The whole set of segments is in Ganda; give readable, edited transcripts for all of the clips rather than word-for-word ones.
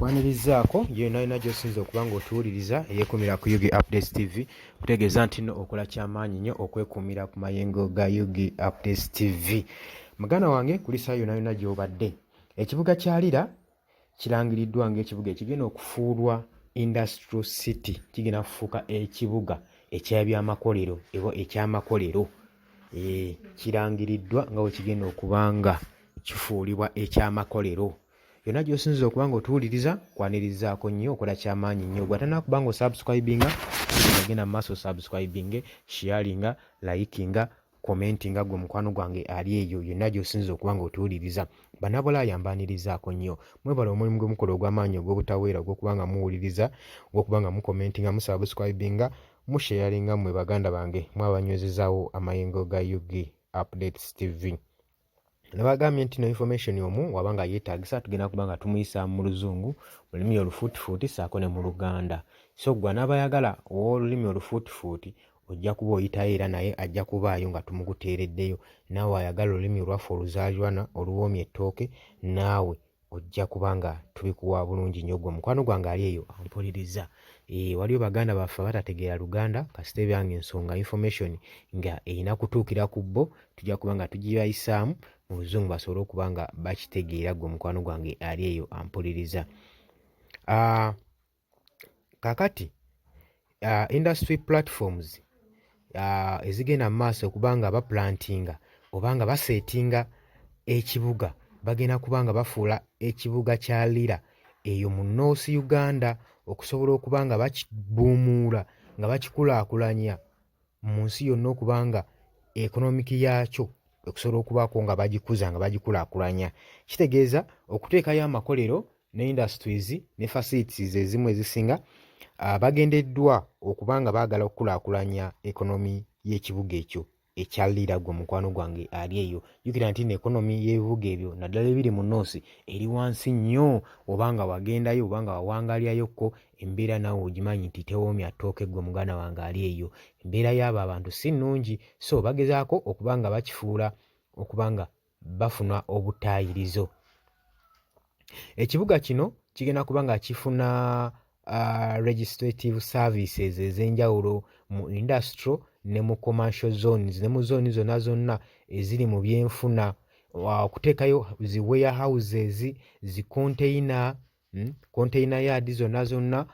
Wanirizaako yena alina gy'osinza okuba ng'otuwuliriza eyeekuumira ku Yugi Updates TV kutegeeza nti nno okola kyamaanyi nnyo okwekuumira ku mayengo ga Yugi Updates TV. Muganda wange kuli saa yonna yonna gy'obadde. Ekibuga kya Lira kirangiriddwa ng'ekibuga ekigenda okufuulwa industrial city, kigenda kufuuka ekibuga eky'ebyamakolero eky'amakolero. Kirangiriddwa nga bwe kigenda okuba nga kifuulibwa eky'amakolero. Yonna gy'osinza okuba ng'otuwuliriza kwanirizaako nnyo okola kyamaanyi nnyo. Bw'atanaakuba ng'osubscribinga agenda mu maaso subscribinge, sharinga, likinga, commentinga gwe mukwano gwange ali eyo yonna gy'osinza okuba ng'otuwuliriza. Bannabulaaya mbanirizaako nnyo. Mwebale omulimu gwe mukola ogw'amaanyi ogw'obutaweera ogw'okuba nga muwuliriza, ogw'okuba nga mukomentinga, musubscribinga, musharinga mmwe baganda bange mwabanywezezaawo amayengo ga Yugi Updates TV. Nabagambye nti no information omu wabanga yeetaagisa tugenda kuba nga tumuyisa mu Luzungu, mu lulimi olufuutifuuti ssaako ne mu Luganda. So gwe n'abayagala olulimi olufuutifuuti ojja kuba oyitayo era naye ajja kubaayo nga tumuguteereddeyo. Naawe ayagala olulimi olwaffe oluzaaliwana oluwoomya ettooke, naawe ojja kuba nga tubikuwa bulungi nnyo. Gwe mukwano gwange ali eyo ampuliriza. Waliyo baganda baffe abatategeera Luganda kasita ebyange ensonga information nga erina kutuukira ku bo, tujja kuba nga tugibayisaamu mu Luzungu basobole okuba nga bakitegeera. Gwe mukwano gwange ali eyo ampuliriza. Kaakati industry platforms ezigenda mu maaso okuba nga baplantinga oba nga baseetinga ekibuga, bagenda kuba nga bafuula ekibuga kya Lira eyo mu North Uganda okusobola okuba nga bakibuumuula nga bakikulaakulanya mu nsi yonna, okuba nga ekonomiki yaakyo okusobola okubaako nga bagikuza nga bagikulaakulanya. Kitegeeza okuteekayo amakolero ne industries ne facilities ezimu ezisinga bagendeddwa okuba nga baagala okukulaakulanya ekonomi y'ekibuga ekyo ekya Lira. Gwe mukwano gwange ali eyo jjukira nti n'ekonomi y'ebibuga ebyo naddala ebiri mu North eri wansi nnyo. Oba nga wagendayo oba nga wawangalyayokko embeera naawe ogimanyi nti tewoomya ttooke. Gwe muganda wange ali eyo embeera y'abo abantu si nnungi, so bagezaako okuba nga bakifuula okuba nga bafuna obutaayirizo. Ekibuga kino kigenda kuba nga kifuna legislative services ez'enjawulo mu industrial ne mu commercial zones ne mu zooni zonna zonna eziri mu byenfuna, okuteekayo zi warehouses, zi container yard zonna zonna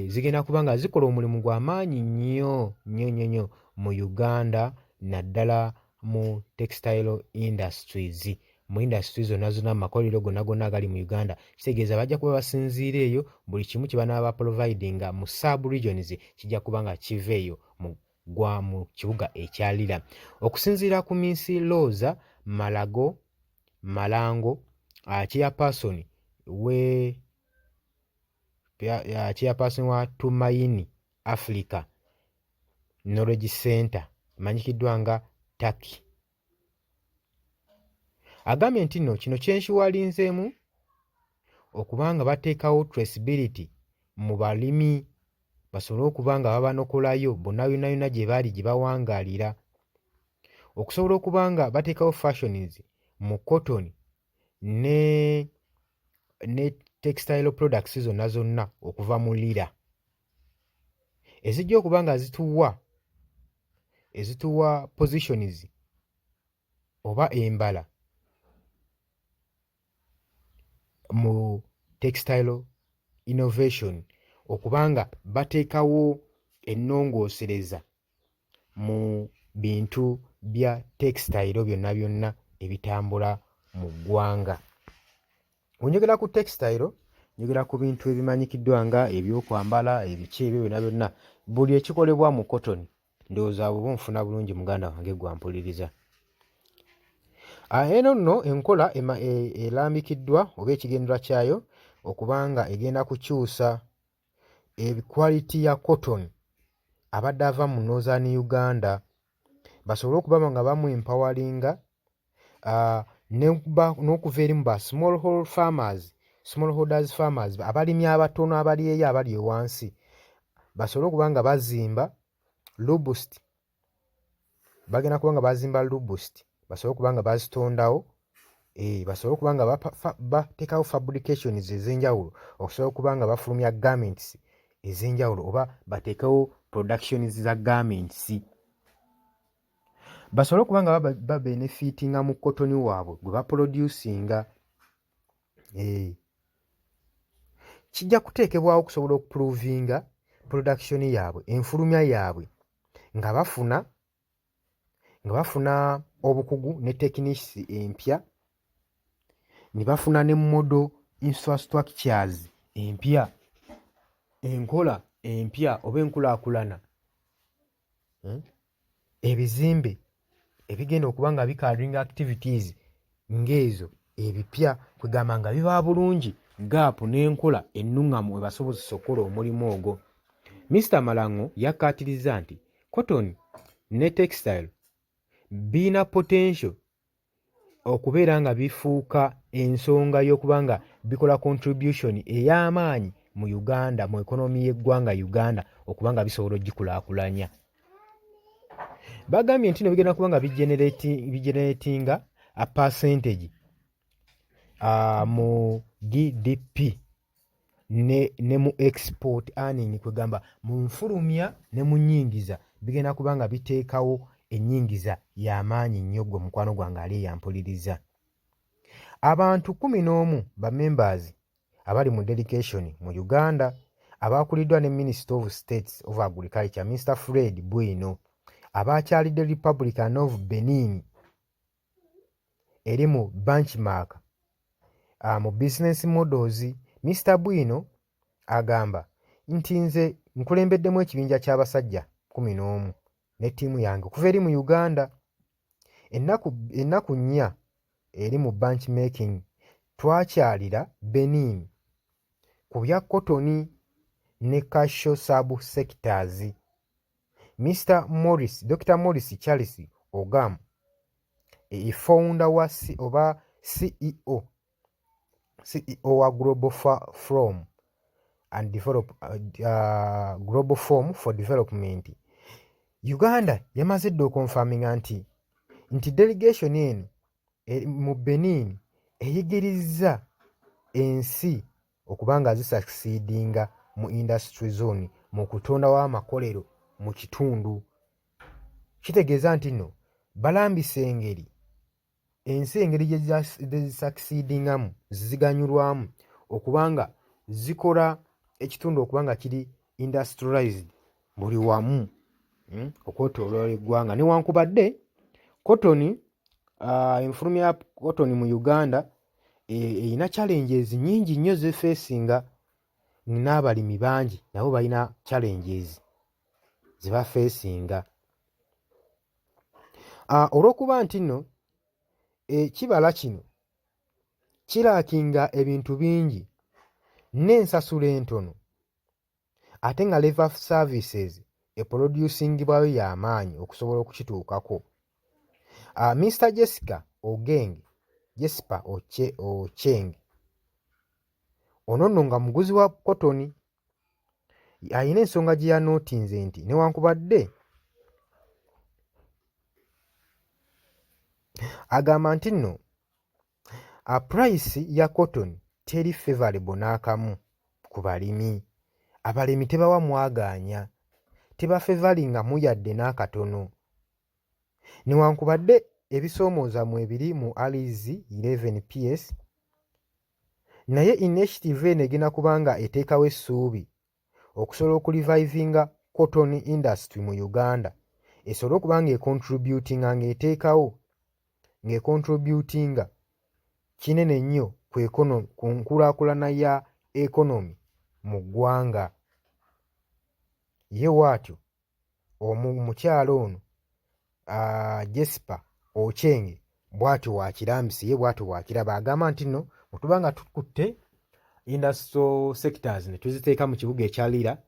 zigenda kuba nga zikola omulimu gw'amaanyi nnyo nnyo nnyo nnyo mu Uganda, naddala mu textile industries, mu industries zonna zonna amakolero gonna gonna agali mu Uganda. Kitegeeza bajja kuba basinziira eyo, buli kimu kye banaaba providinga mu sub regions kijja kuba nga kiva eyo mu kibuga ekya Lira. Okusinziira ku Miss Rosa Malango, chairperson wa Tumaini Africa Knowledge Center manyikiddwa nga TAKI, agambye nti nno kino kyenkiwalinzeemu okuba nga bateekawo traceability mu balimi basobole okuba nga babanokolayo bonna yonna yonna gye baali gye bawangaalira, okusobola okuba nga bateekawo fashions mu cotton ne textile products zonna zonna okuva mu Lira ezijja okuba nga ezituwa positions oba embala mu textile innovation, okuba nga bateekawo ennongoosereza mu bintu bya textile byonna byonna ebitambula mu ggwanga. Bw'onjogera ku textile njogera ku bintu ebimanyikiddwa nga ebyokwambala, ebiki ebyo byonna byonna, buli ekikolebwa mu cotton. Ndowooza bw'oba onfuna bulungi muganda wange gwampuliriza. Eno nno enkola erambikiddwa oba ekigendera kyayo okuba nga egenda kukyusa quality ya cotton abadde ava mu Northern Uganda, basobole okuba nga bamu-empoweringa n'okuva eri mu ba smallholders farmers, abalimi abatono abali eyo abali ewansi, basobole okuba nga bazimba robust, bagenda kuba nga bazimba robust basobole okuba nga bazitondawo basobole okuba nga bateekawo fabrications ez'enjawulo okusobola okuba nga bafulumya garments ez'enjawulo oba bateekawo productions za garments basobole okuba nga babenefitinga mu kotoni waabwe gwe baproducinga. Kijja kuteekebwawo okusobola okuprovinga production yaabwe enfulumya yaabwe nga bafuna obukugu ne techniques empya ne bafuna ne model infrastructures empya enkola empya oba enkulaakulana ebizimbe ebigenda okuba nga bikaringa activities ng'ezo ebipya kwegamba nga biba bulungi gaapu n'enkola ennuŋŋamu we basobozesa okukola omulimu ogwo. Mr. Malango yakkaatiriza nti cotton ne textile biina potential okubeera nga bifuuka ensonga y'okuba nga bikola contribution ey'amaanyi mu Uganda, mu ekonomi y'eggwanga Uganda okuba nga bisobola ogikulaakulanya. Bagambye nti no bigenda kuba nga bigeneratinga a percentage mu GDP ne mu export earning kwegamba mu nfulumya ne mu nnyingiza bigenda kuba nga biteekawo ennyingiza y'amaanyi nnyo gwe mukwano gwange ali eyampuliriza. Abantu 11 ba members abali mu delegation mu Uganda abaakuliddwa ne Minister of States of Agriculture Mr. Fred Bwino abaakyalidde Republican of Benin eri mu benchmark mu business models. Mr. Bwino agamba nti nze nkulembeddemu ekibinja ky'abasajja 11 ne ttiimu yange okuva eri mu Uganda. Ennaku 4 eri mu benchmarking twakyalira Benin ku bya cotton ne cashew sub sectors. Dr. Morris Charles Ogam founder wa CEO wa Global Forum Global Forum for Development Uganda yamaze dda okonfaminga nti delegation eno mu Benin eyigirizza ensi okuba nga zisucceedinga mu industry zone mu kutondawo amakolero mu kitundu. Kitegeeza nti nno balambisa engeri gye zisucceedingamu ziganyulwamu okuba nga zikola ekitundu okuba nga kiri industrialized buli wamu okwetooloola eggwanga. Newankubadde cotton enfulumya ya cotton mu Uganda erina challenges nnyingi nnyo zefeesinga n'abalimi bangi nabo balina challenges ze bafeesinga olw'okuba nti nno ekibala kino kiraakinga ebintu bingi n'ensasula entono ate nga level of services eproducingibwayo y'amaanyi okusobola okukituukako. Mr. Jesper Ocheng ono nno nga muguzi wa cotton ayina ensonga gye yanootinze nti newankubadde agamba nti nno price ya cotton teri favorable n'akamu ku balimi. Abalimi tebawa mwagaanya, tebafevalingamu yadde n'akatono. Newankubadde ebisoomooza mu ebiri mu Alizi 11 PS naye initiative eno egenda kuba nga eteekawo essuubi okusobola okulivivinga cotton industry mu Uganda esobole okuba nga econtributinga ng'econtributinga kinene nnyo ku nkulaakulana ya economy mu ggwanga. Ye bw'atyo omukyalo ono Jesper Ocheng bw'atyo wakirambise ye bw'atyo wakiraba agamba nti nno bwetuba nga tukutte industrial sectors ne tuziteeka mu kibuga ekya Lira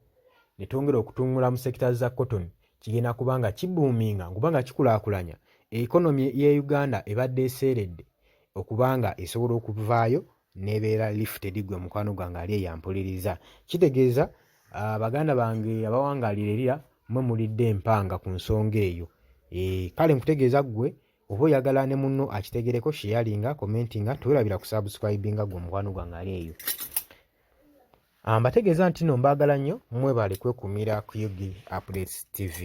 ne twongera okutungula mu sectors za cotton kigenda kuba nga kibuuminga kuba nga kikulaakulanya economy ye Uganda ebadde eseeredde okuba nga esobola okuvaayo n'ebeera lifted gwe mukwano gwange ali eyampuliriza. Kitegeeza baganda bange abawangaalira Lira mwe mulidde empanga ku nsonga eyo. Kale nkutegeeza ggwe oba oyagala ne munno akitegereko sharinga, commentinga, tuwerabira ku subscribinga gwe mukwano gwange ali eyo. Mbategeeza nti no mbaagala nnyo, mwebale kwekuumira ku Yugi Updates TV.